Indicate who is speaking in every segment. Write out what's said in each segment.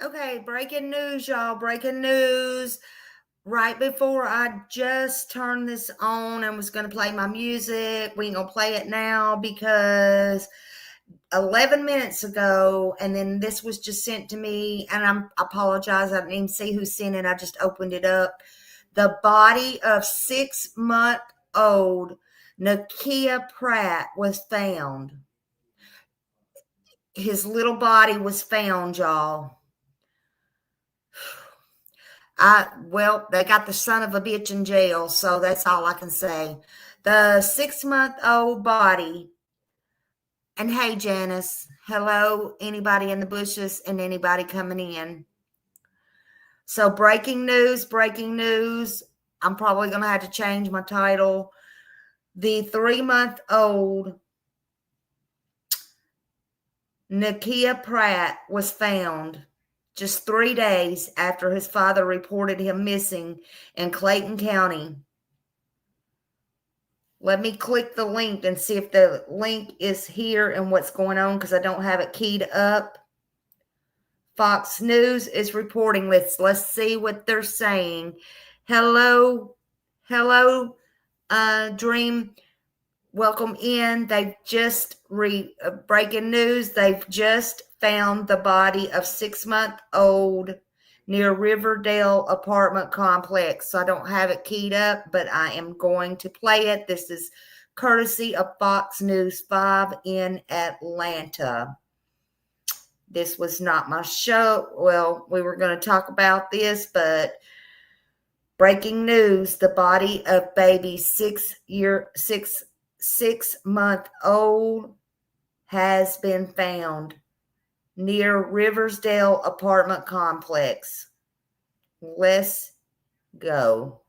Speaker 1: Okay, breaking news, y'all. Breaking news. Right before I just turned this on and was going to play my music, we ain't going to play it now because 11 minutes ago, and then this was just sent to me, and I apologize. I didn't even see who sent it. I just opened it up. The body of 6-month-old Nakia Pratt was found. His little body was found, y'all. Well, they got the son of a bitch in jail, so that's all I can say. The 6-month-old body. And hey, Janice, hello, anybody in the bushes and anybody coming in. So breaking news. I'm probably going to have to change my title. The 3-month-old Nakia Pratt was found just 3 days after his father reported him missing in Clayton County. Let me click the link and see if the link is here and what's going on, because I don't have it keyed up. Fox News is reporting this. Let's see what they're saying. Hello, Dream. Welcome in. They've just breaking news. They've just found the body of 6-month-old near Riverdale apartment complex. So I don't have it keyed up, but I am going to play it. This is courtesy of Fox News 5 in Atlanta. This was not my show. Well, we were going to talk about this, but breaking news: the body of baby 6-month-old has been found near Riversdale apartment complex. Let's go.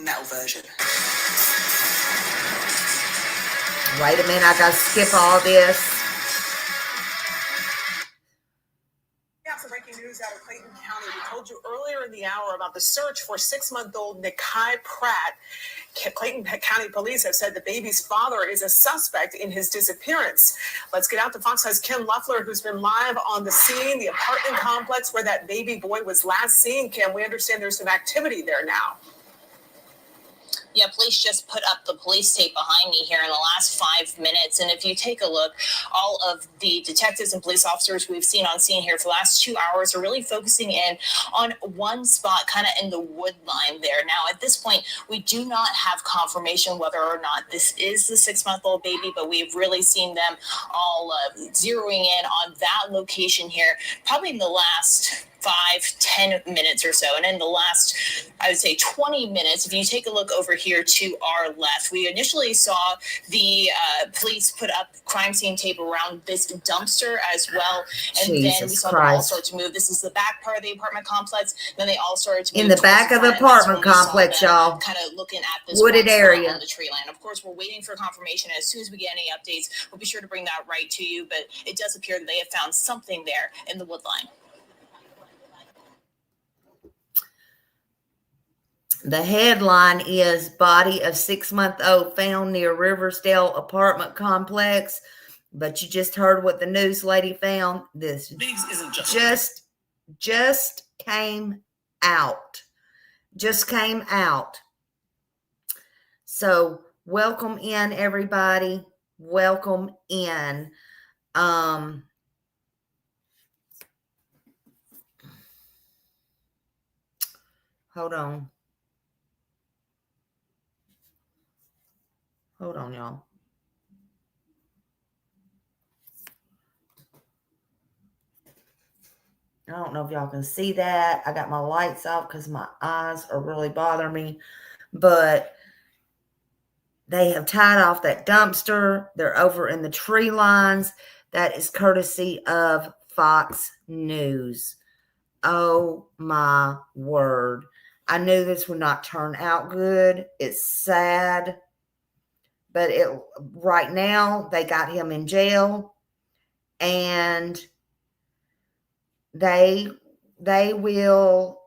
Speaker 2: Metal version.
Speaker 1: Wait a minute, I gotta skip all this.
Speaker 2: Yeah, some breaking news out of Clayton County. We told you earlier in the hour about the search for 6-month-old Nakia Pratt. Clayton County police have said the baby's father is a suspect in his disappearance. Let's get out to Fox News' Kim Luffler, who's been live on the scene, the apartment complex where that baby boy was last seen. Kim, we understand there's some activity there now.
Speaker 3: Yeah, police just put up the police tape behind me here in the last 5 minutes. And if you take a look, all of the detectives and police officers we've seen on scene here for the last 2 hours are really focusing in on one spot, kind of in the wood line there. Now, at this point, we do not have confirmation whether or not this is the 6-month-old baby, but we've really seen them all zeroing in on that location here, probably in the last 5-10 minutes or so. And in the last, I would say 20 minutes, if you take a look over here to our left, we initially saw the police put up crime scene tape around this dumpster as well. And
Speaker 1: Jesus
Speaker 3: then we saw
Speaker 1: Christ.
Speaker 3: them all start to move. This is the back part of the apartment complex. Then they all started to move
Speaker 1: in the back of the apartment complex, y'all.
Speaker 3: Kind of looking at this
Speaker 1: wooded area
Speaker 3: on the tree line. Of course, we're waiting for confirmation. As soon as we get any updates, we'll be sure to bring that right to you. But it does appear that they have found something there in the wood line.
Speaker 1: The headline is body of 6-month-old found near Riversdale apartment complex. But you just heard what the news lady found. This just came out. Just came out. So welcome in, everybody. Welcome in. Hold on. Hold on, y'all. I don't know if y'all can see that. I got my lights off because my eyes are really bothering me. But they have tied off that dumpster. They're over in the tree lines. That is courtesy of Fox News. Oh, my word. I knew this would not turn out good. It's sad. But right now, they got him in jail. And they will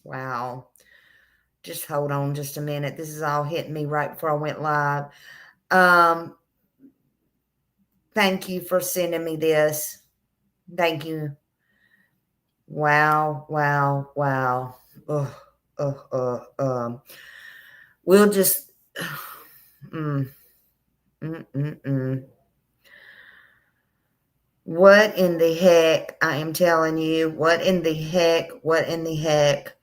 Speaker 1: wow. Just hold on just a minute. This is all hitting me right before I went live. Thank you for sending me this. Thank you. Wow. We'll just What in the heck? I am telling you, what in the heck?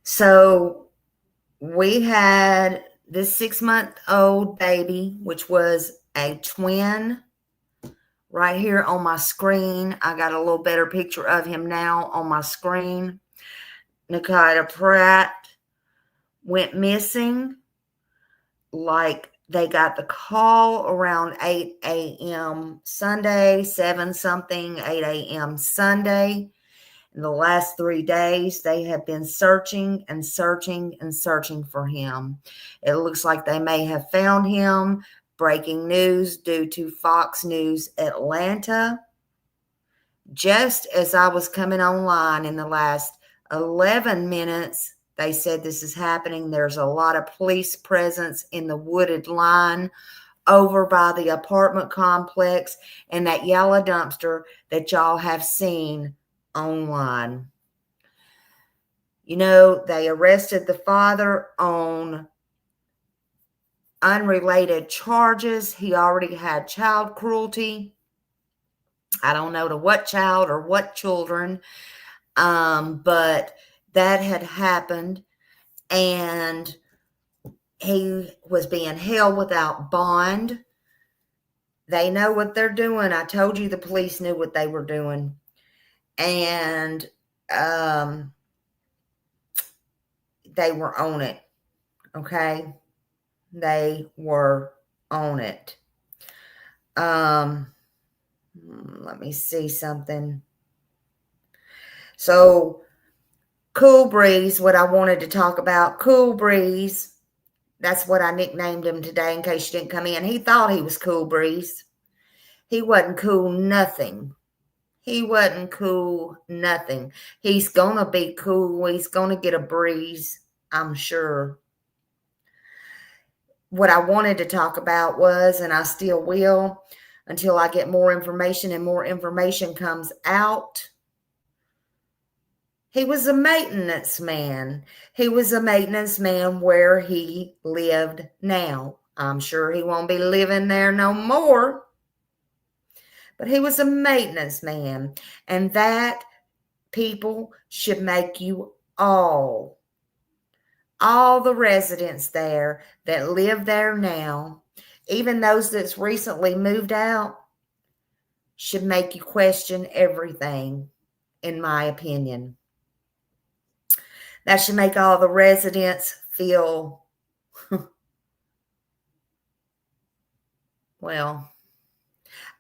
Speaker 1: So we had this 6-month-old baby, which was a twin. Right here on my screen, I got a little better picture of him now on my screen. Nikita Pratt went missing. Like, they got the call around 8 a.m. Sunday, 7-something, 8 a.m. Sunday. In the last 3 days, they have been searching for him. It looks like they may have found him. Breaking news due to Fox News Atlanta. Just as I was coming online in the last 11 minutes, they said this is happening. There's a lot of police presence in the wooded line over by the apartment complex and that yellow dumpster that y'all have seen online. You know, they arrested the father on unrelated charges. He already had child cruelty. I don't know to what child or what children, but that had happened, and he was being held without bond. They know what they're doing. I told you the police knew what they were doing. And they were on it, okay? They were on it. Let me see something. So, Koolbreeze, what I wanted to talk about, Koolbreeze, that's what I nicknamed him today in case you didn't come in. He thought he was Koolbreeze. He wasn't cool nothing. He wasn't cool nothing. He's going to be cool. He's going to get a breeze, I'm sure. What I wanted to talk about was, and I still will until I get more information and more information comes out, he was a maintenance man. He was a maintenance man where he lived now. I'm sure he won't be living there no more. But he was a maintenance man. And that, people, should make you all the residents there that live there now, even those that's recently moved out, should make you question everything, in my opinion. That should make all the residents feel, well,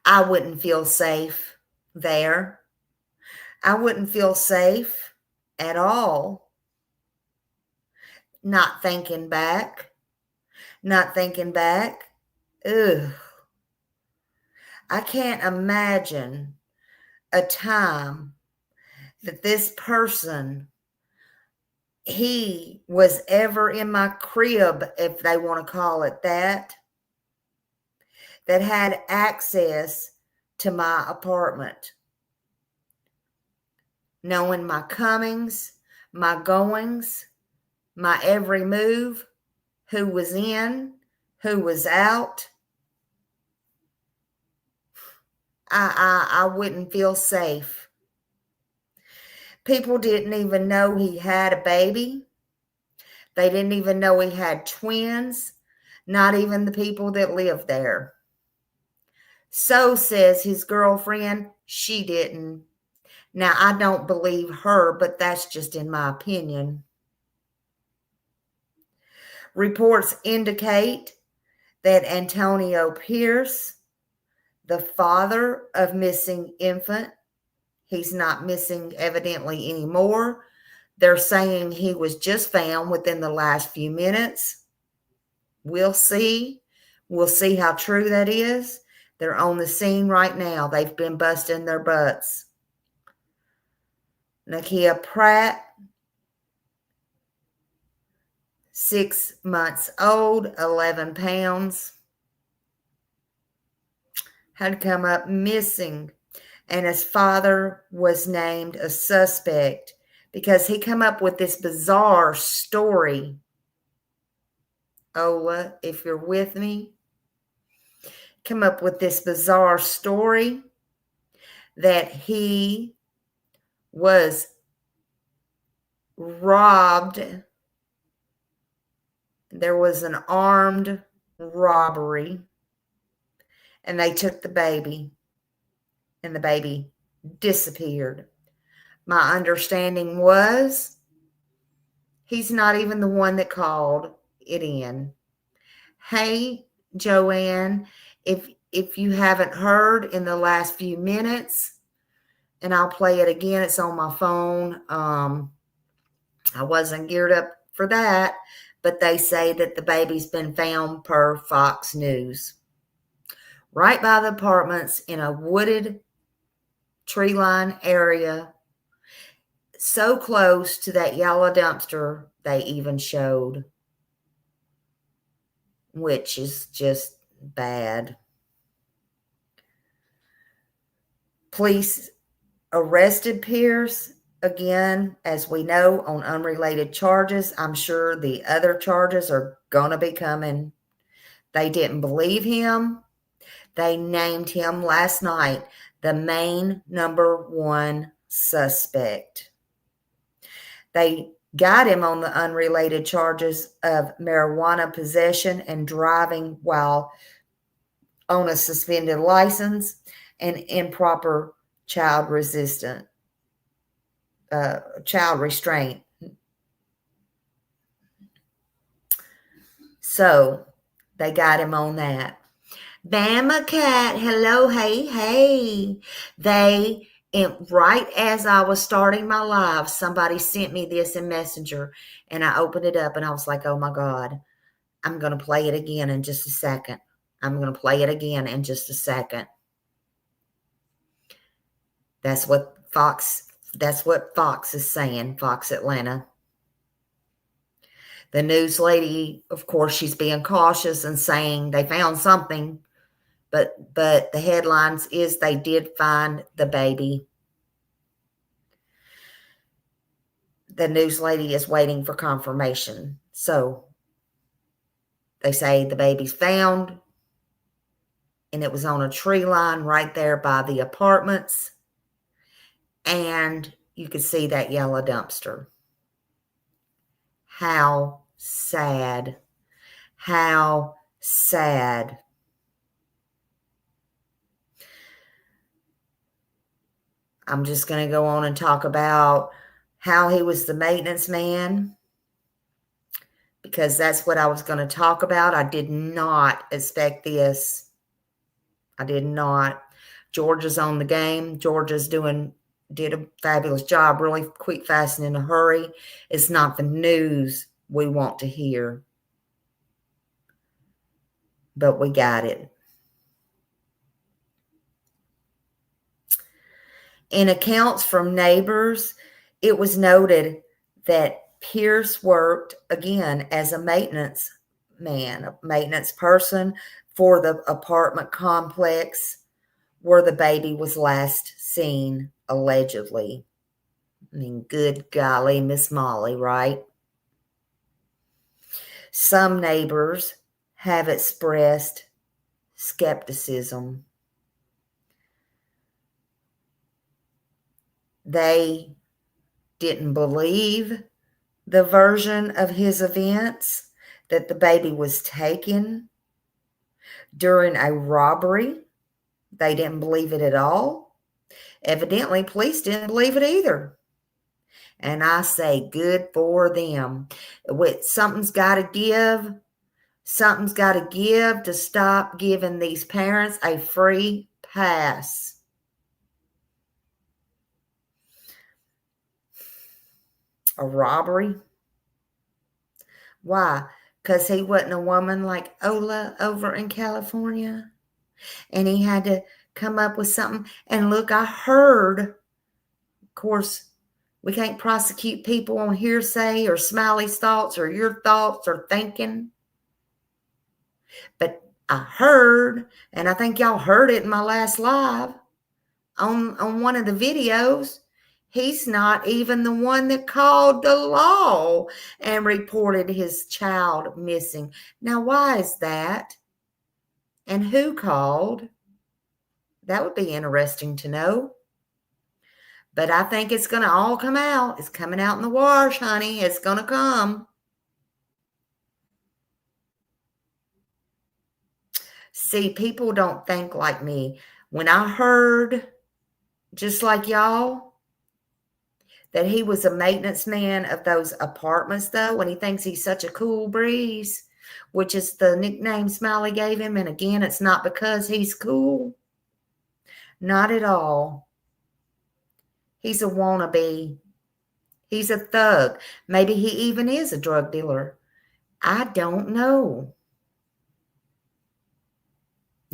Speaker 1: I wouldn't feel safe there. I wouldn't feel safe at all. Not thinking back. Ugh. I can't imagine a time that this person, he was ever in my crib, if they want to call it that had access to my apartment, knowing my comings, my goings, my every move, who was in, who was out. I wouldn't feel safe. People didn't even know he had a baby. They didn't even know he had twins, not even the people that lived there. So says his girlfriend, she didn't. Now, I don't believe her, but that's just in my opinion. Reports indicate that Antonio Pierce, the father of missing infant, he's not missing evidently anymore. They're saying he was just found within the last few minutes. We'll see. We'll see how true that is. They're on the scene right now. They've been busting their butts. Nikita Pratt, 6 months old, 11 pounds, had come up missing, and his father was named a suspect because he come up with this bizarre story. Ola, if you're with me, come up with this bizarre story that he was robbed. There was an armed robbery, and they took the baby, and the baby disappeared. My understanding was he's not even the one that called it in. Hey, Joanne, if you haven't heard in the last few minutes, and I'll play it again, it's on my phone. I wasn't geared up for that, but they say that the baby's been found per Fox News. Right by the apartments in a wooded tree line area, so close to that yellow dumpster they even showed, which is just bad. Police arrested Pierce again, as we know, on unrelated charges. I'm sure the other charges are going to be coming. They didn't believe him. They named him last night the main #1 suspect. They got him on the unrelated charges of marijuana possession and driving while on a suspended license and improper child restraint. So they got him on that. Bama Cat, hello, hey. Right as I was starting my live, somebody sent me this in Messenger, and I opened it up, and I was like, oh my God, I'm going to play it again in just a second. That's what Fox is saying, Fox Atlanta. The news lady, of course, she's being cautious and saying they found something, but the headlines is they did find the baby. The news lady is waiting for confirmation. So they say the baby's found, and it was on a tree line right there by the apartments, and you could see that yellow dumpster. How sad. How sad. I'm just going to go on and talk about how he was the maintenance man, because that's what I was going to talk about. I did not expect this. I did not. Georgia's on the game. Georgia's did a fabulous job, really quick, fast, and in a hurry. It's not the news we want to hear, but we got it. In accounts from neighbors, it was noted that Pierce worked, again, as a maintenance man, a maintenance person for the apartment complex where the baby was last seen, allegedly. I mean, good golly, Miss Molly, right? Some neighbors have expressed skepticism. They didn't believe the version of his events, that the baby was taken during a robbery. They didn't believe it at all. Evidently, police didn't believe it either. And I say good for them. Something's got to give. Something's got to give to stop giving these parents a free pass. A robbery? Why? Because he wasn't a woman like Ola over in California, and he had to come up with something. And look, I heard, of course, We can't prosecute people on hearsay or Smiley's thoughts or your thoughts or thinking. But I heard, and I think y'all heard it in my last live on one of the videos, he's not even the one that called the law and reported his child missing. Now, why is that? And who called? That would be interesting to know. But I think it's going to all come out. It's coming out in the wash, honey. It's going to come. See, people don't think like me. When I heard, just like y'all, that he was a maintenance man of those apartments, though, when he thinks he's such a Koolbreeze, which is the nickname Smiley gave him. And again, it's not because he's cool. Not at all. He's a wannabe. He's a thug. Maybe he even is a drug dealer. I don't know.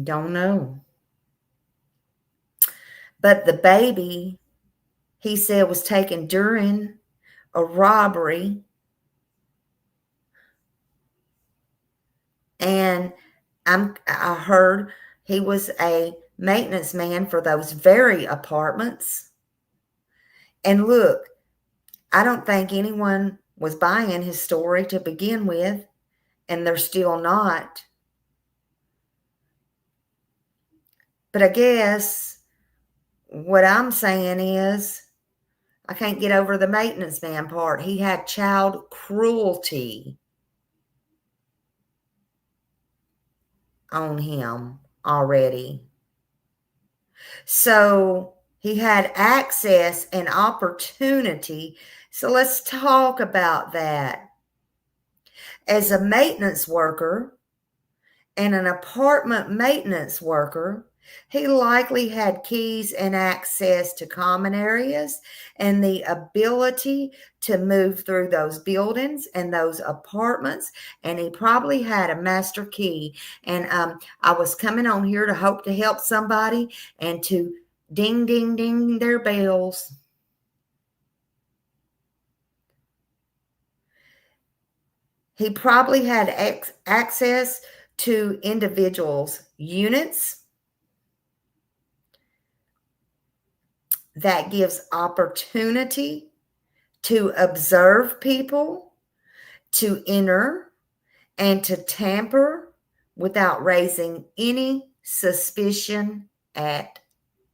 Speaker 1: Don't know. But the baby, he said, was taken during a robbery. And I heard he was a maintenance man for those very apartments. And look, I don't think anyone was buying his story to begin with, and they're still not. But I guess what I'm saying is I can't get over the maintenance man part. He had child cruelty on him already. So he had access and opportunity. So let's talk about that. As a maintenance worker and an apartment maintenance worker, he likely had keys and access to common areas and the ability to move through those buildings and those apartments. And he probably had a master key. And I was coming on here to hope to help somebody and to ding, ding, ding their bells. He probably had access to individuals' units. That gives opportunity to observe people, to enter, and to tamper without raising any suspicion at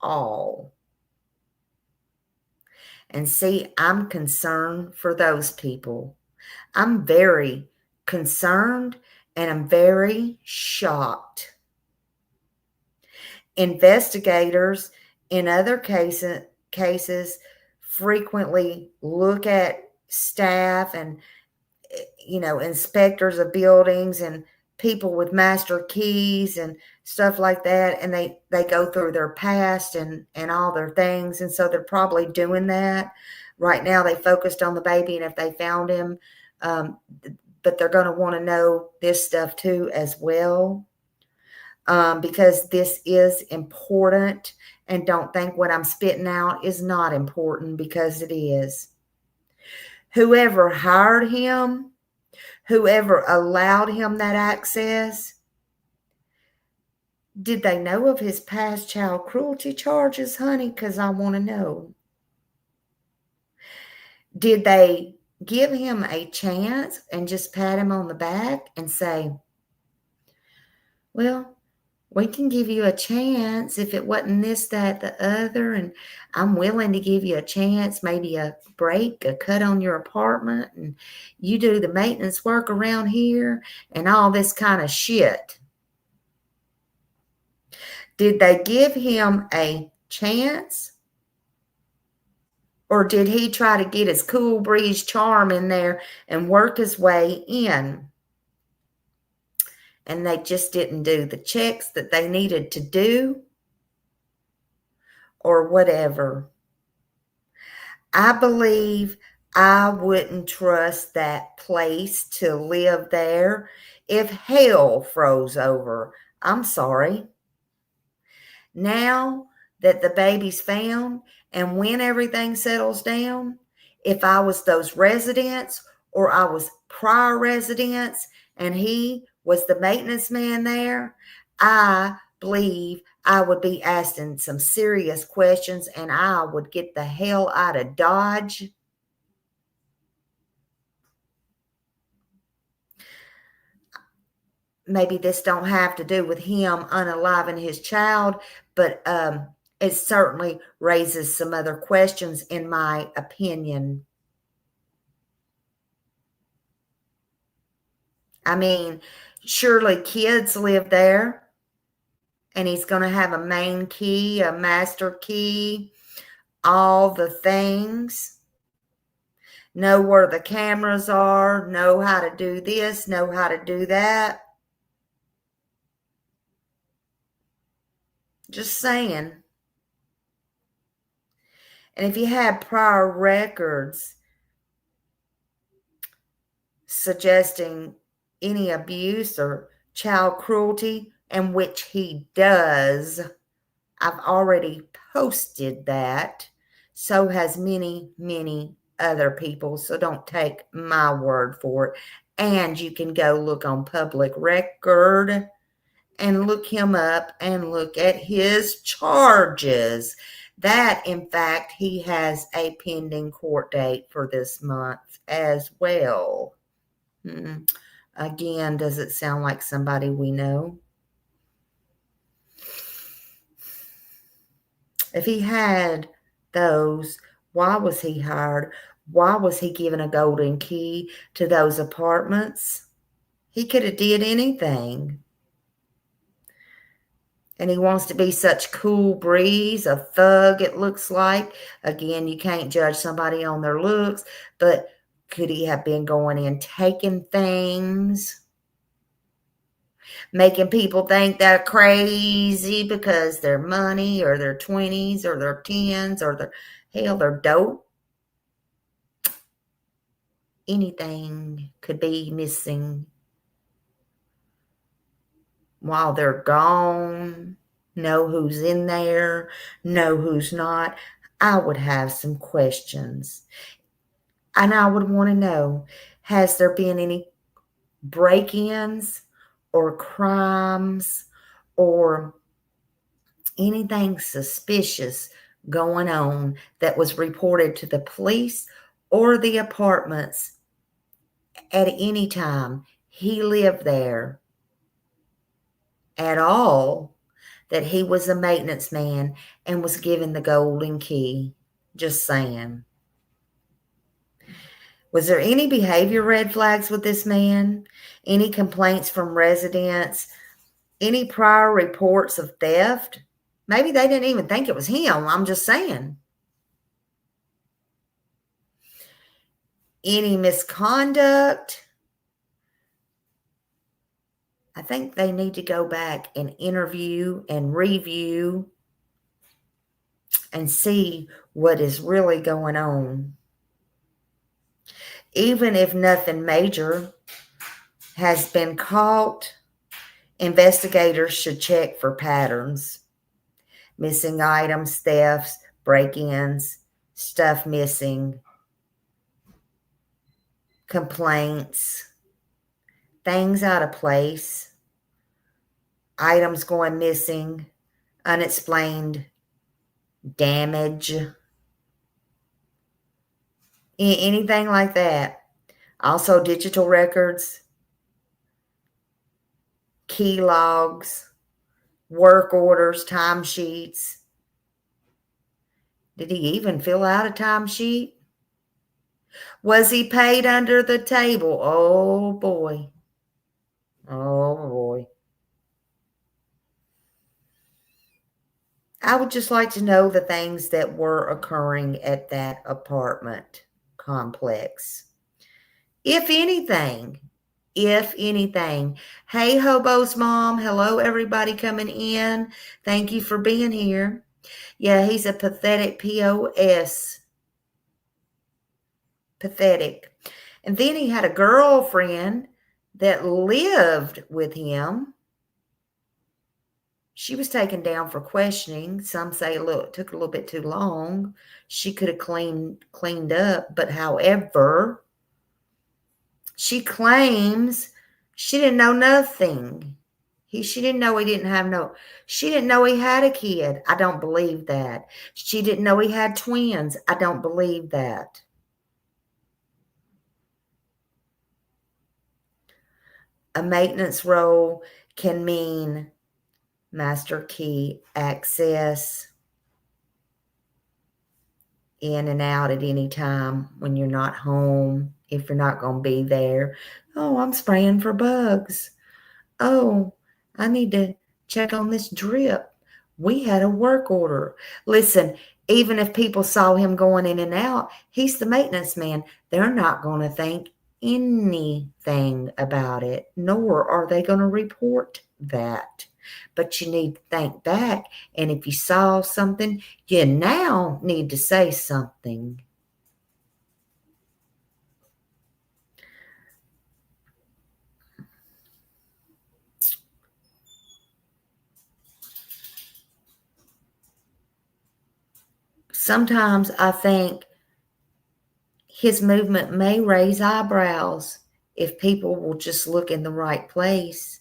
Speaker 1: all. And see, I'm concerned for those people. I'm very concerned and I'm very shocked. Investigators in other cases frequently look at staff and, inspectors of buildings and people with master keys and stuff like that. And they go through their past and all their things. And so they're probably doing that. Right now they focused on the baby and if they found him, but they're going to want to know this stuff too as well. Because this is important, and don't think what I'm spitting out is not important, because it is. Whoever hired him, whoever allowed him that access, did they know of his past child cruelty charges, honey? Because I want to know. Did they give him a chance and just pat him on the back and say, well, we can give you a chance if it wasn't this, that, the other, and I'm willing to give you a chance, maybe a break, a cut on your apartment, and you do the maintenance work around here and all this kind of shit. Did they give him a chance? Or did he try to get his Koolbreeze charm in there and work his way in? And they just didn't do the checks that they needed to do, or whatever. I believe I wouldn't trust that place to live there if hell froze over. I'm sorry. Now that the baby's found and when everything settles down, if I was those residents or I was prior residents and he was the maintenance man there, I believe I would be asking some serious questions and I would get the hell out of Dodge. Maybe this don't have to do with him unaliving his child, but it certainly raises some other questions in my opinion. I mean, surely kids live there and he's going to have a main key, a master key, all the things. Know where the cameras are, know how to do this, know how to do that. Just saying. And if you had prior records suggesting any abuse or child cruelty, and which he does, I've already posted that. So has many, many other people. So don't take my word for it. And you can go look on public record and look him up and look at his charges. That, in fact, he has a pending court date for this month as well. Again, does it sound like somebody we know? If he had those, why was he hired? Why was he given a golden key to those apartments? He could have did anything. And he wants to be such Koolbreeze, a thug, it looks like. Again, you can't judge somebody on their looks, but could he have been going in taking things? Making people think they're crazy because they're money or their 20s or their 10s or they're dope. Anything could be missing while they're gone. Know who's in there, know who's not. I would have some questions. And I would want to know, has there been any break-ins or crimes or anything suspicious going on that was reported to the police or the apartments at any time he lived there at all, that he was a maintenance man and was given the golden key? Just saying. Was there any behavior red flags with this man? Any complaints from residents? Any prior reports of theft? Maybe they didn't even think it was him. I'm just saying. Any misconduct? I think they need to go back and interview and review and see what is really going on. Even if nothing major has been caught, investigators should check for patterns. Missing items, thefts, break-ins, stuff missing, complaints, things out of place, items going missing, unexplained damage, anything like that. Also, digital records, key logs, work orders, timesheets. Did he even fill out a timesheet? Was he paid under the table? Oh, boy. Oh, boy. I would just like to know the things that were occurring at that apartment complex. If anything. Hey, Hobo's mom. Hello, everybody coming in. Thank you for being here. Yeah, he's a pathetic POS. Pathetic. And then he had a girlfriend that lived with him. She was taken down for questioning. Some say it took a little bit too long. She could have cleaned up, but however, she claims she didn't know nothing. She didn't know she didn't know he had a kid. I don't believe that. She didn't know he had twins. I don't believe that. A maintenance role can mean master key access in and out at any time when you're not home, if you're not going to be there. Oh, I'm spraying for bugs. Oh, I need to check on this drip. We had a work order. Listen, even if people saw him going in and out, he's the maintenance man. They're not going to think anything about it, nor are they going to report that. But you need to think back, and if you saw something, you now need to say something. Sometimes I think his movement may raise eyebrows if people will just look in the right place.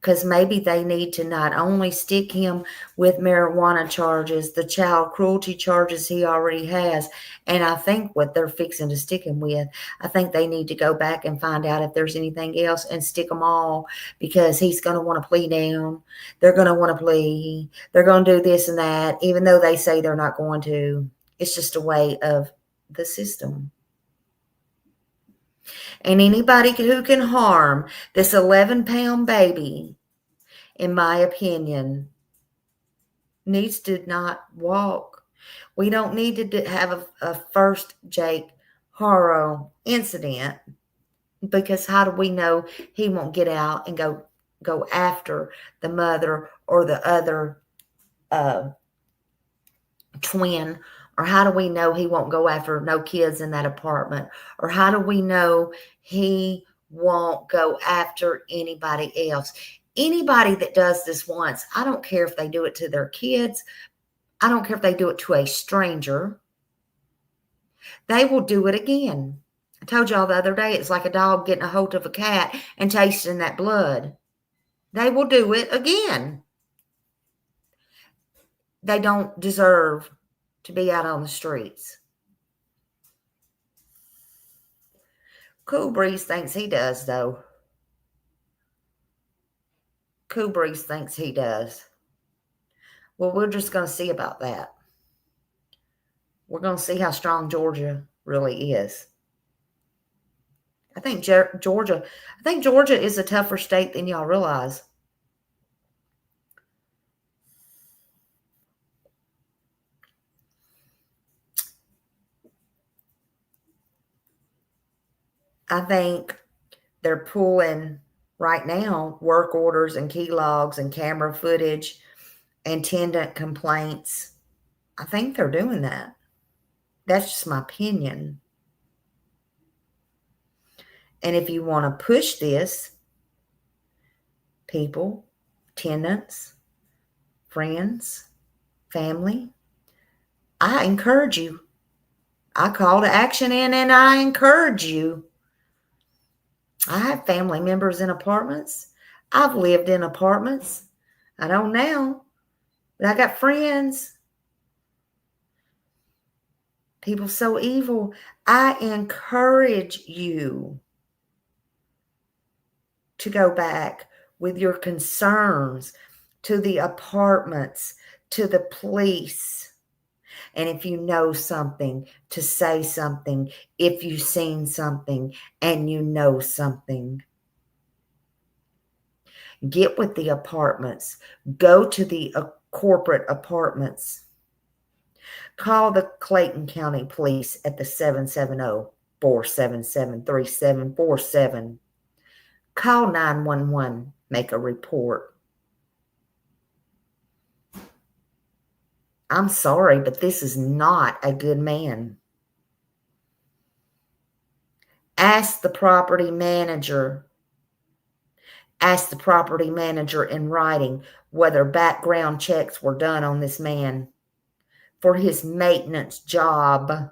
Speaker 1: Because maybe they need to not only stick him with marijuana charges, the child cruelty charges he already has, and I think what they're fixing to stick him with, I think they need to go back and find out if there's anything else and stick them all, because he's going to want to plea down. They're going to want to plea. They're going to do this and that, even though they say they're not going to. It's just a way of the system. And anybody who can harm this 11-pound baby, in my opinion, needs to not walk. We don't need to have a first Jake Horrow incident, because how do we know he won't get out and go after the mother or the other twin? Or how do we know he won't go after no kids in that apartment? Or how do we know he won't go after anybody else? Anybody that does this once, I don't care if they do it to their kids. I don't care if they do it to a stranger. They will do it again. I told y'all the other day, it's like a dog getting a hold of a cat and tasting that blood. They will do it again. They don't deserve to be out on the streets. Koolbreeze thinks he does, though. Koolbreeze thinks he does. Well, we're just going to see about that. We're going to see how strong Georgia really is. I think Georgia is a tougher state than y'all realize. I think they're pulling right now work orders and key logs and camera footage and tenant complaints. I think they're doing that. That's just my opinion. And if you want to push this, people, tenants, friends, family, I encourage you. I call to action in, and I encourage you. I have family members in apartments. I've lived in apartments. I don't now, but I got friends. People so evil. I encourage you to go back with your concerns to the apartments, to the police. And if you know something, to say something. If you've seen something and you know something. Get with the apartments. Go to the corporate apartments. Call the Clayton County Police at the 770-477-3747. Call 911. Make a report. I'm sorry, but this is not a good man. Ask the property manager. Ask the property manager in writing whether background checks were done on this man for his maintenance job.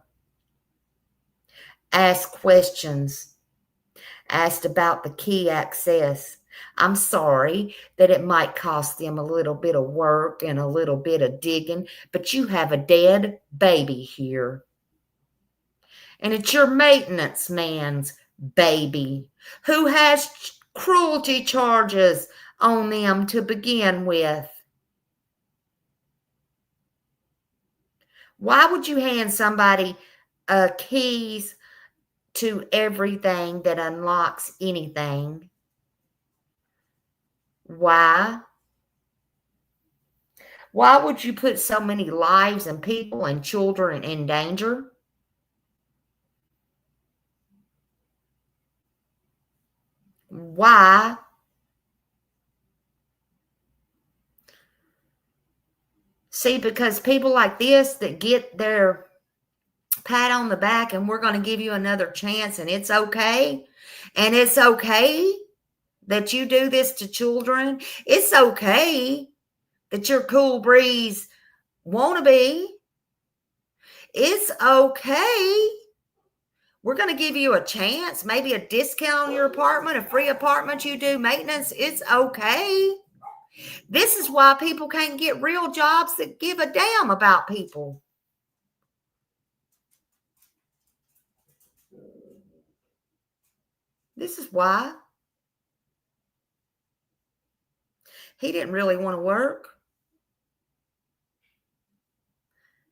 Speaker 1: Ask questions. Asked about the key access. I'm sorry that it might cost them a little bit of work and a little bit of digging, but you have a dead baby here. And it's your maintenance man's baby who has cruelty charges on them to begin with. Why would you hand somebody keys to everything that unlocks anything? Why? Why would you put so many lives and people and children in danger? Why? See, because people like this that get their pat on the back and we're going to give you another chance and it's okay. And it's okay that you do this to children. It's okay that you're Koolbreeze wannabe. It's okay. We're going to give you a chance, maybe a discount on your apartment, a free apartment you do maintenance. It's okay. This is why people can't get real jobs that give a damn about people. This is why. He didn't really want to work.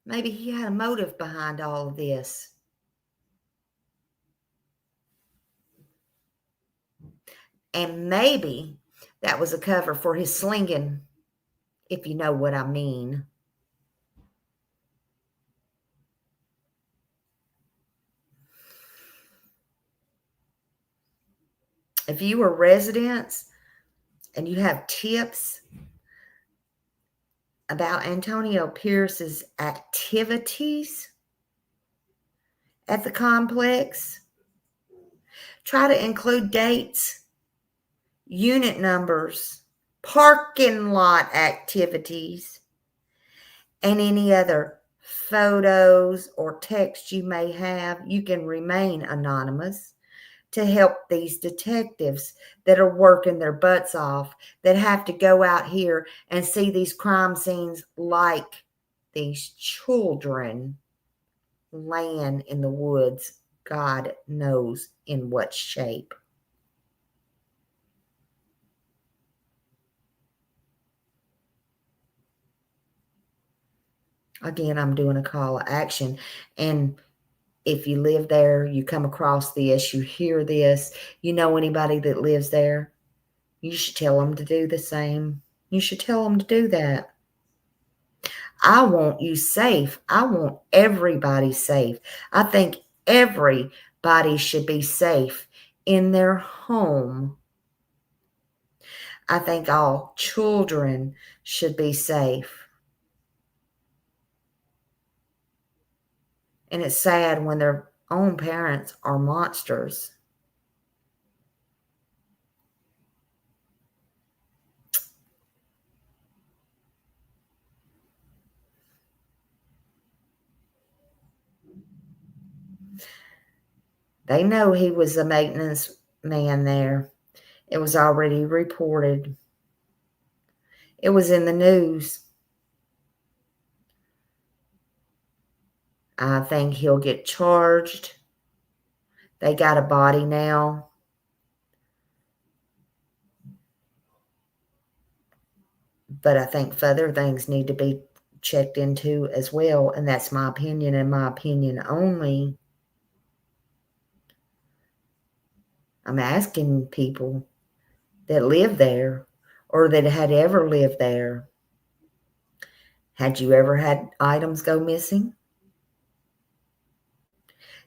Speaker 1: Maybe he had a motive behind all of this. And maybe that was a cover for his slinging, if you know what I mean. If you are residents and you have tips about Antonio Pierce's activities at the complex, try to include dates, unit numbers, parking lot activities, and any other photos or text you may have. You can remain anonymous to help these detectives that are working their butts off, that have to go out here and see these crime scenes like these children laying in the woods, God knows in what shape. Again, I'm doing a call to action. And if you live there, you come across this, you hear this, you know anybody that lives there, you should tell them to do the same. You should tell them to do that. I want you safe. I want everybody safe. I think everybody should be safe in their home. I think all children should be safe. And it's sad when their own parents are monsters. They know he was a maintenance man there. It was already reported. It was in the news. I think he'll get charged. They got a body now. But I think further things need to be checked into as well. And that's my opinion and my opinion only. I'm asking people that live there or that had ever lived there. Had you ever had items go missing?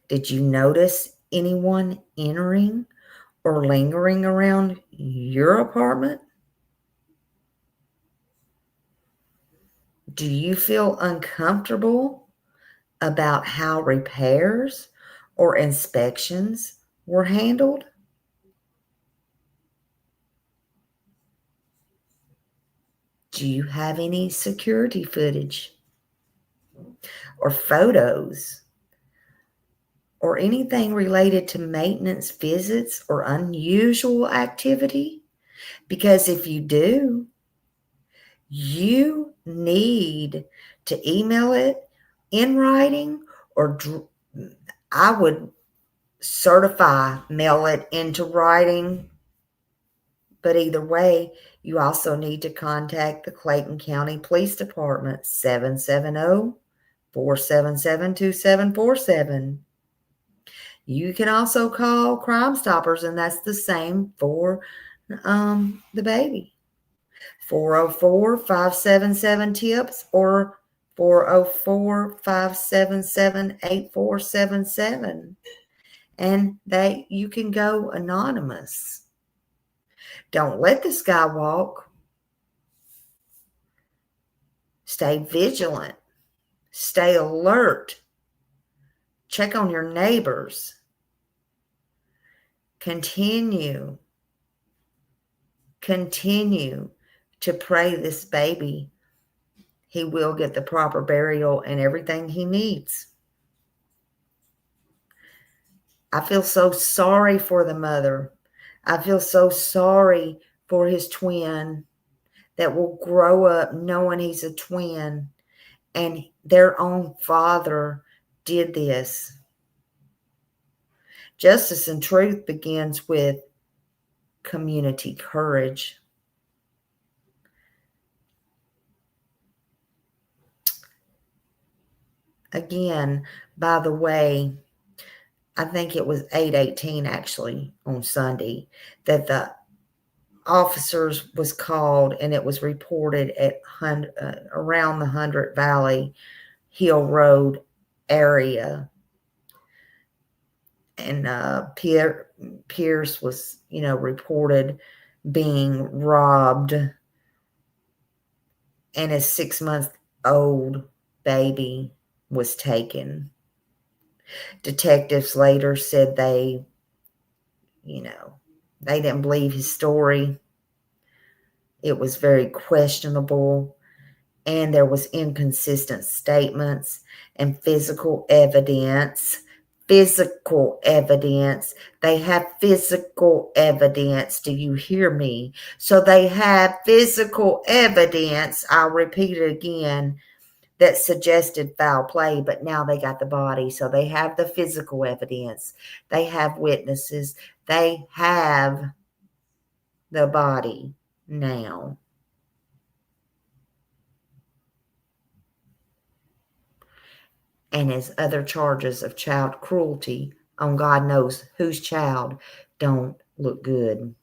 Speaker 1: Did you notice anyone entering or lingering around your apartment? Do you feel uncomfortable about how repairs or inspections were handled? Do you have any security footage or photos or anything related to maintenance visits or unusual activity? Because if you do, you need to email it in writing, or I would certify mail it into writing. But either way, you also need to contact the Clayton County Police Department, 770-477-2747. You can also call Crime Stoppers, and that's the same for the baby. 404-577-TIPS or 404-577-8477. And you can go anonymous. Don't let this guy walk. Stay vigilant. Stay alert. Check on your neighbors. Continue to pray this baby. He will get the proper burial and everything he needs. I feel so sorry for the mother. I feel so sorry for his twin that will grow up knowing he's a twin and their own father did this. Justice and truth begins with community courage. Again, by the way, I think it was 8:18 actually on Sunday that the officers was called, and it was reported at around the 100 Valley Hill Road area. And Pierce was, reported being robbed, and his 6-month-old baby was taken. Detectives later said they didn't believe his story. It was very questionable, and there was inconsistent statements and physical evidence. They have physical evidence. Do you hear me? So they have physical evidence, I'll repeat it again, that suggested foul play, but now they got the body. So they have the physical evidence. They have witnesses. They have the body now. And his other charges of child cruelty on God knows whose child don't look good.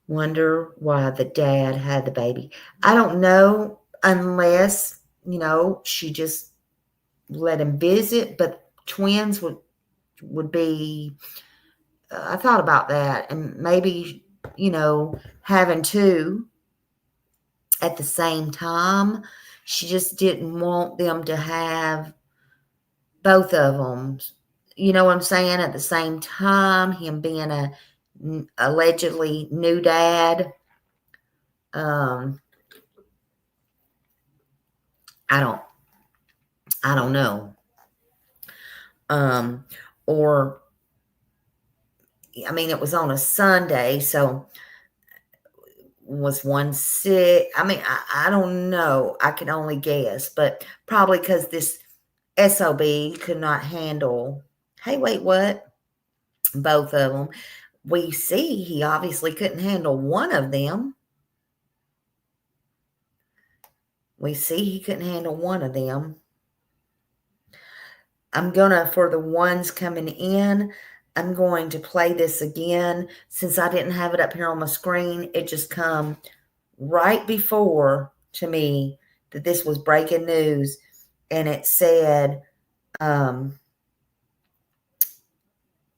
Speaker 1: Wonder why the dad had the baby. I don't know, unless, she just let him visit, but twins would be, I thought about that, and maybe, having two at the same time. She just didn't want them to have both of them, you know what I'm saying, at the same time, him being a allegedly new dad. I don't know. Or, it was on a Sunday, so was one sick? I don't know. I can only guess, but probably because this SOB could not handle, hey, wait, what? Both of them. We see he obviously couldn't handle one of them. For the ones coming in, I'm going to play this again. Since I didn't have it up here on my screen, it just come right before to me that this was breaking news. And it said,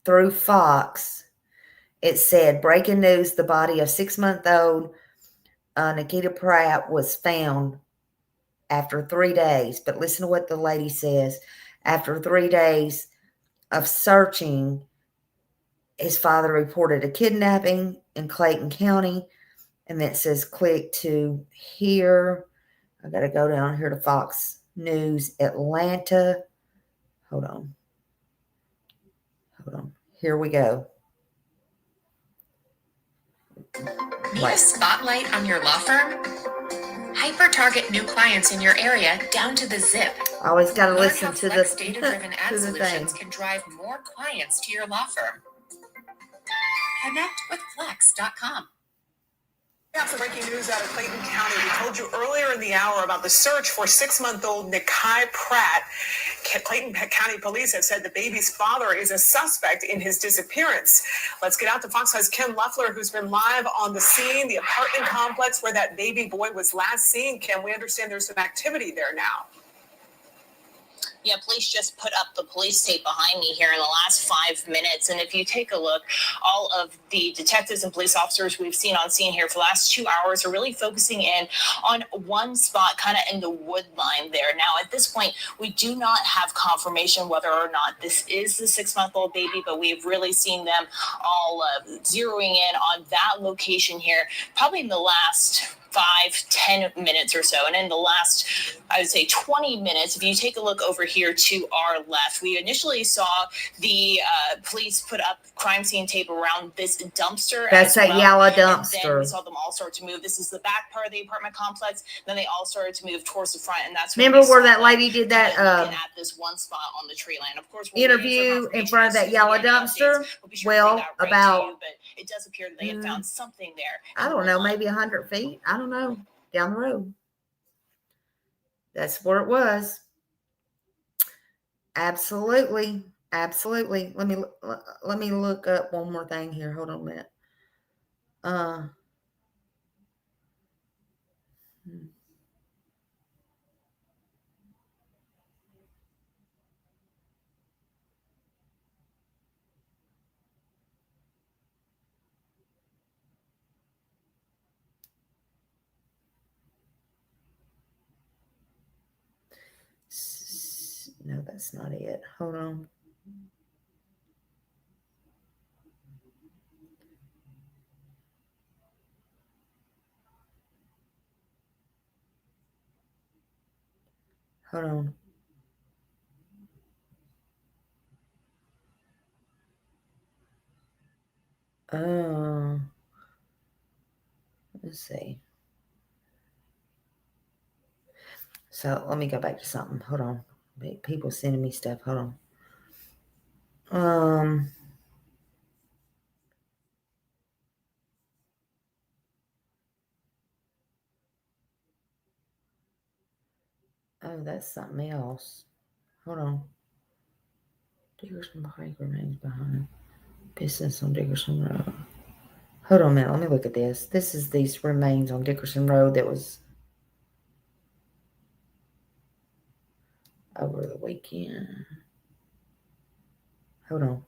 Speaker 1: through Fox, it said, breaking news, the body of 6-month-old Nikita Pratt was found after 3 days. But listen to what the lady says. After 3 days of searching, his father reported a kidnapping in Clayton County. And then it says click to here. I got to go down here to Fox News Atlanta. Hold on. Here we go.
Speaker 4: Need a spotlight on your law firm? Hyper-target new clients in your area down to the zip.
Speaker 1: I always got to
Speaker 4: Learn
Speaker 1: listen
Speaker 4: how
Speaker 1: to
Speaker 4: Flex
Speaker 1: the
Speaker 4: data-driven ad
Speaker 1: to the
Speaker 4: solutions
Speaker 1: thing.
Speaker 4: can drive more clients to your law firm. Connect with Flex.com.
Speaker 2: We have some breaking news out of Clayton County. We told you earlier in the hour about the search for 6-month-old Nikai Pratt. Clayton County police have said the baby's father is a suspect in his disappearance. Let's get out to Fox 5's Kim Luffler, who's been live on the scene, the apartment complex where that baby boy was last seen. Kim, we understand there's some activity there now.
Speaker 3: Yeah, police just put up the police tape behind me here in the last 5 minutes. And if you take a look, all of the detectives and police officers we've seen on scene here for the last 2 hours are really focusing in on one spot, kind of in the wood line there. Now, at this point, we do not have confirmation whether or not this is the 6-month-old baby, but we've really seen them all zeroing in on that location here, probably in the last 5-10 minutes or so. And in the last, I would say 20 minutes, if you take a look over here to our left, we initially saw the police put up crime scene tape around this dumpster.
Speaker 1: That's that yellow dumpster.
Speaker 3: And then we saw them all start to move. This is the back part of the apartment complex. Then they all started to move towards the front, and that's
Speaker 1: remember where that lady did that
Speaker 3: looking at this one spot on the tree line. Of course,
Speaker 1: interview in front of that yellow dumpster. Well, about
Speaker 3: but it does appear that they have found something there.
Speaker 1: I don't know, maybe 100 feet. I don't know, down the road. That's where it was. Absolutely. Let me look up one more thing here. Hold on a minute. No, that's not it. Hold on. Hold on. Oh, let's see. So let me go back to something. Hold on. People sending me stuff. Hold on. Oh, that's something else. Hold on. Dickerson Pike remains behind. Business on Dickerson Road. Hold on a minute. Let me look at this. This is these remains on Dickerson Road that was over the weekend. Hold on.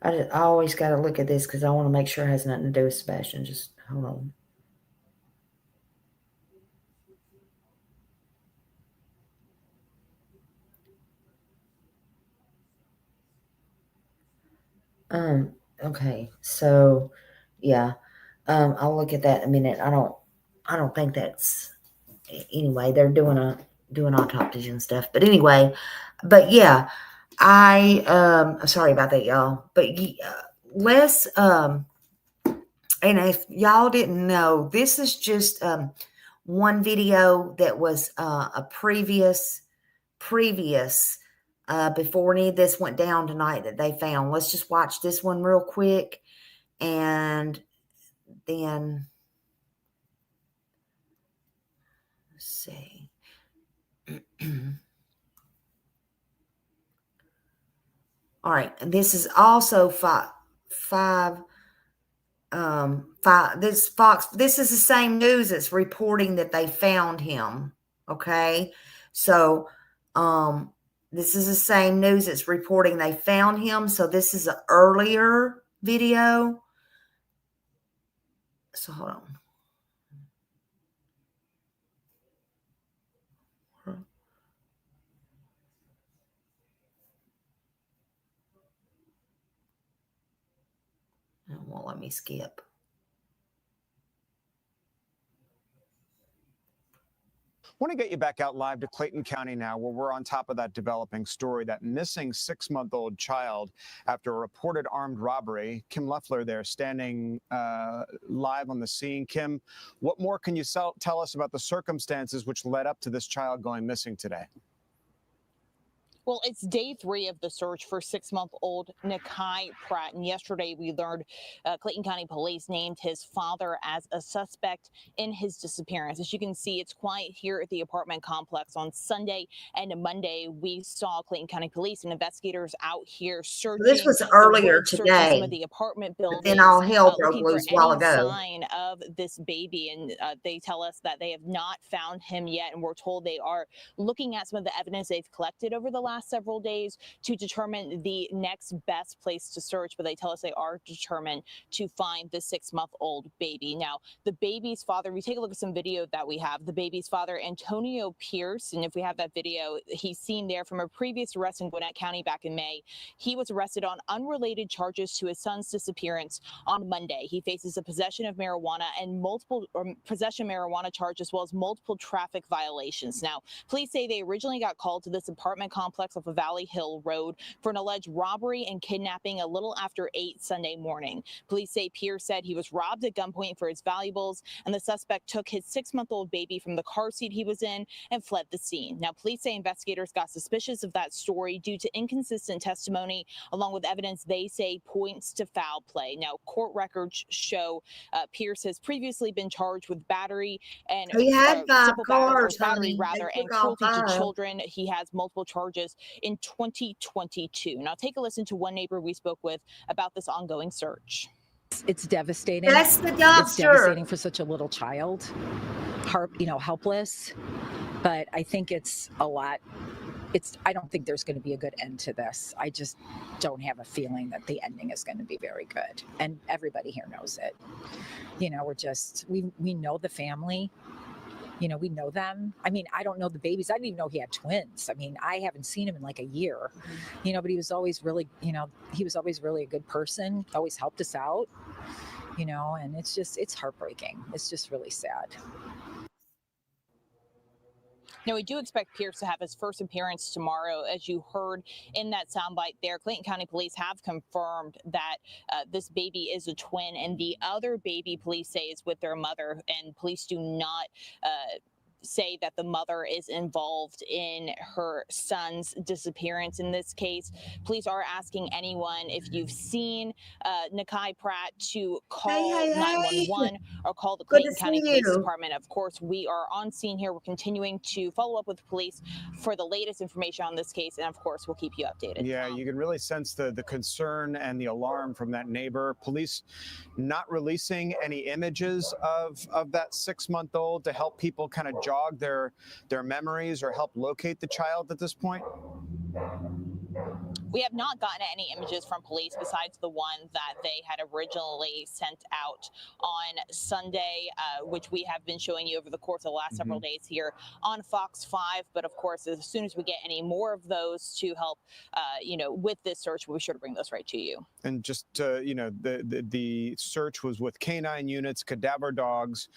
Speaker 1: I always got to look at this because I want to make sure it has nothing to do with Sebastian. Just hold on. Okay. So, yeah. I'll look at that in a minute. I don't think that's anyway. They're doing autopsies and stuff. But anyway, but yeah, I'm sorry about that, y'all. But let's and if y'all didn't know, this is just one video that was a previous before any of this went down tonight that they found. Let's just watch this one real quick, and then let's see. All right, and this is also this is the same news that's reporting that they found him. Okay, so this is the same news that's reporting they found him. So this is an earlier video. So hold on. me skip.
Speaker 5: I want to get you back out live to Clayton County now, where we're on top of that developing story, that missing 6-month-old child after a reported armed robbery. Kim Leffler there standing live on the scene. Kim, what more can you tell us about the circumstances which led up to this child going missing today?
Speaker 3: Well, it's day 3 of the search for 6-month-old Nakai Pratt. And yesterday we learned Clayton County Police named his father as a suspect in his disappearance. As you can see, it's quiet here at the apartment complex. On Sunday and Monday, we saw Clayton County Police and investigators out here searching.
Speaker 1: This was earlier today.
Speaker 3: Some of the apartment buildings.
Speaker 1: Then all hell broke
Speaker 3: looking for
Speaker 1: loose a while
Speaker 3: any
Speaker 1: ago.
Speaker 3: sign of this baby. And they tell us that they have not found him yet. And we're told they are looking at some of the evidence they've collected over the last several days to determine the next best place to search, but they tell us they are determined to find the 6-month-old baby. Now, the baby's father, we take a look at some video that we have, the baby's father, Antonio Pierce, and if we have that video, he's seen there from a previous arrest in Gwinnett County back in May. He was arrested on unrelated charges to his son's disappearance on Monday. He faces a possession of marijuana and possession marijuana charge, as well as multiple traffic violations. Now, police say they originally got called to this apartment complex off of Valley Hill Road for an alleged robbery and kidnapping a little after 8 Sunday morning. Police say Pierce said he was robbed at gunpoint for his valuables, and the suspect took his 6-month-old baby from the car seat he was in and fled the scene. Now, police say investigators got suspicious of that story due to inconsistent testimony, along with evidence they say points to foul play. Now, court records show Pierce has previously been charged with battery and
Speaker 1: He had 5 cars,
Speaker 3: battery
Speaker 1: honey.
Speaker 3: rather,
Speaker 1: They
Speaker 3: and
Speaker 1: took all
Speaker 3: cruelty to
Speaker 1: 5.
Speaker 3: children. He has multiple charges in 2022. Now, take a listen to one neighbor we spoke with about this ongoing search.
Speaker 6: It's devastating.
Speaker 1: That's the
Speaker 6: It's
Speaker 1: dumpster.
Speaker 6: devastating for such a little child, helpless. But I think it's a lot. I don't think there's going to be a good end to this. I just don't have a feeling that the ending is going to be very good. And everybody here knows it. We know the family. We know them. I mean, I don't know the babies. I didn't even know he had twins. I mean, I haven't seen him in like a year, but he was always really, he was always really a good person, always helped us out, and it's heartbreaking. It's just really sad.
Speaker 3: Now, we do expect Pierce to have his first appearance tomorrow. As you heard in that soundbite there, Clayton County Police have confirmed that this baby is a twin, and the other baby, police say, is with their mother, and police do not say that the mother is involved in her son's disappearance in this case. Police are asking anyone, if you've seen Nakai Pratt, to call 911 or call the Clayton County Police Department. Of course, we are on scene here. We're continuing to follow up with police for the latest information on this case, and of course, we'll keep you updated.
Speaker 5: Yeah, you can really sense the concern and the alarm from that neighbor. Police not releasing any images of that 6-month-old to help people kind of jog their memories or help locate the child at this point?
Speaker 3: We have not gotten any images from police besides the one that they had originally sent out on Sunday, which we have been showing you over the course of the last several days here on Fox 5. But of course, as soon as we get any more of those to help, with this search, we'll be sure to bring those right to you.
Speaker 5: And just, the search was with canine units, cadaver dogs,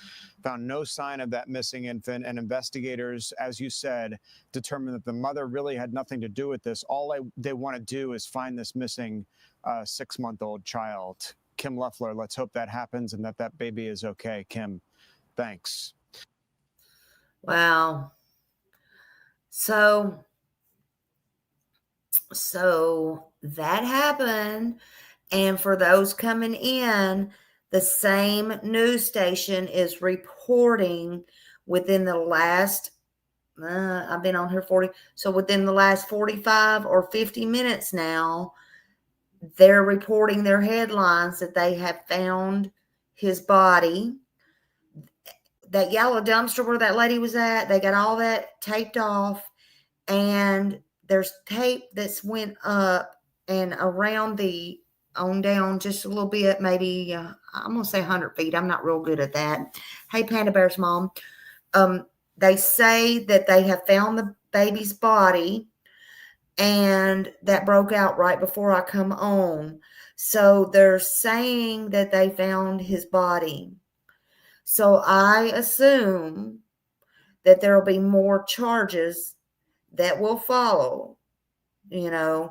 Speaker 5: found no sign of that missing infant, and investigators, as you said, determined that the mother really had nothing to do with this. All they want to do is find this missing 6-month-old child. Kim Leffler, let's hope that happens and that baby is okay. Kim, thanks.
Speaker 1: Wow. So that happened. And for those coming in, the same news station is reporting within the last I've been on here within the last 45 or 50 minutes now, they're reporting their headlines that they have found his body. That yellow dumpster where that lady was at, they got all that taped off, and there's tape that's went up and around on down just a little bit, maybe I'm gonna say 100 feet. I'm not real good at that. Hey, Panda Bear's mom. They say that they have found the baby's body, and that broke out right before I come on. So they're saying that they found his body. So I assume that there will be more charges that will follow. I'm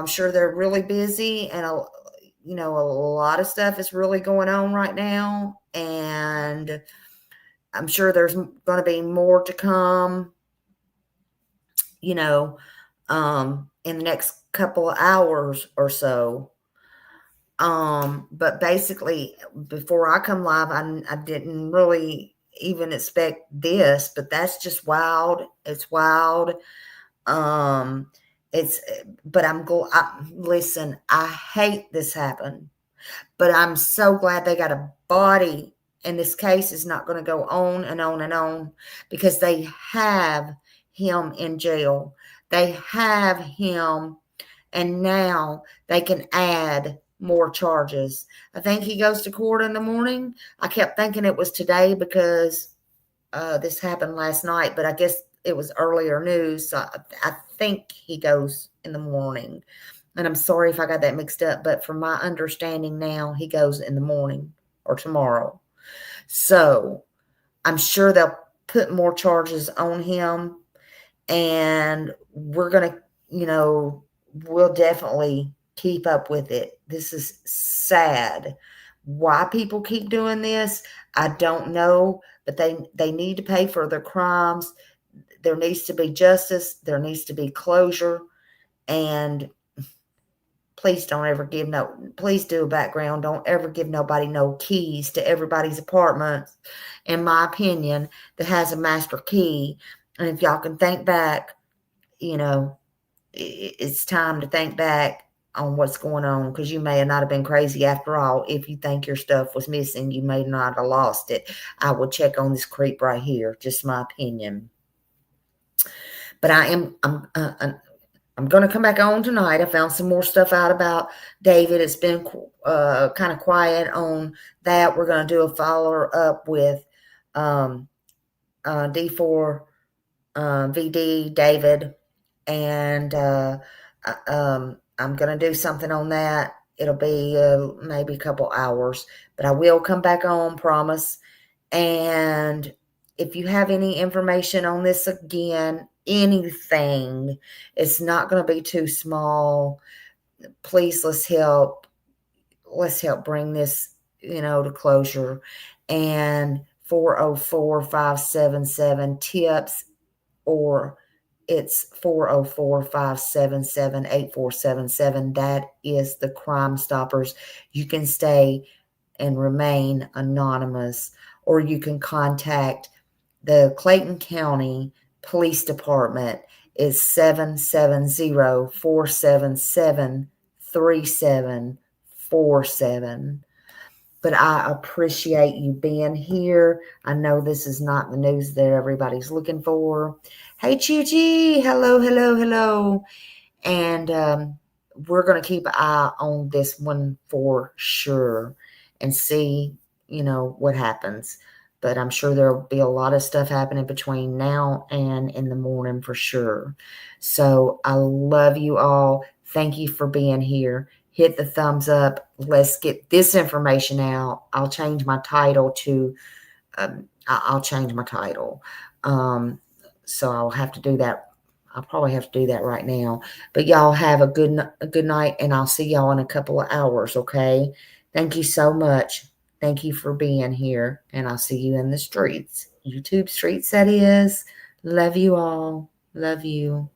Speaker 1: sure they're really busy, and a lot of stuff is really going on right now, and I'm sure there's going to be more to come, in the next couple of hours or so. But basically, before I come live, I didn't really even expect this, but that's just wild. It's wild. Listen, I hate this happened, but I'm so glad they got a body, and this case is not going to go on and on and on, because they have him in jail. They have him, and now they can add more charges. I think he goes to court in the morning. I kept thinking it was today because this happened last night, but I guess it was earlier news. So I think he goes in the morning. And I'm sorry if I got that mixed up, but from my understanding now, he goes in the morning or tomorrow. So I'm sure they'll put more charges on him, and we're going to, we'll definitely keep up with it. This is sad. Why people keep doing this, I don't know, but they need to pay for their crimes. There needs to be justice. There needs to be closure. And please don't ever please do a background. Don't ever give nobody no keys to everybody's apartment, in my opinion, that has a master key. And if y'all can think back, it's time to think back on what's going on, because you may not have been crazy after all. If you think your stuff was missing, you may not have lost it. I would check on this creep right here. Just my opinion. But I'm going to come back on tonight. I found some more stuff out about David. It's been kind of quiet on that. We're going to do a follow-up with D4 VD David, and I'm going to do something on that. It'll be maybe a couple hours, but I will come back on, promise. And if you have any information on this again, anything, it's not going to be too small. Please, let's help bring this, to closure. And 404-577-TIPS, or it's 404-577-8477. That is the Crime Stoppers. You can stay and remain anonymous, or you can contact the Clayton County Police Department. Is 770-477-3747. But I appreciate you being here. I know this is not the news that everybody's looking for. Hey, Chuchi. Hello, hello, hello. And we're going to keep an eye on this one for sure and see, what happens. But I'm sure there'll be a lot of stuff happening between now and in the morning for sure. So I love you all. Thank you for being here. Hit the thumbs up. Let's get this information out. I'll change my title to, I'll change my title. So I'll have to do that. I'll probably have to do that right now. But y'all have a good night, and I'll see y'all in a couple of hours, okay? Thank you so much. Thank you for being here, and I'll see you in the streets. YouTube streets, that is. Love you all. Love you.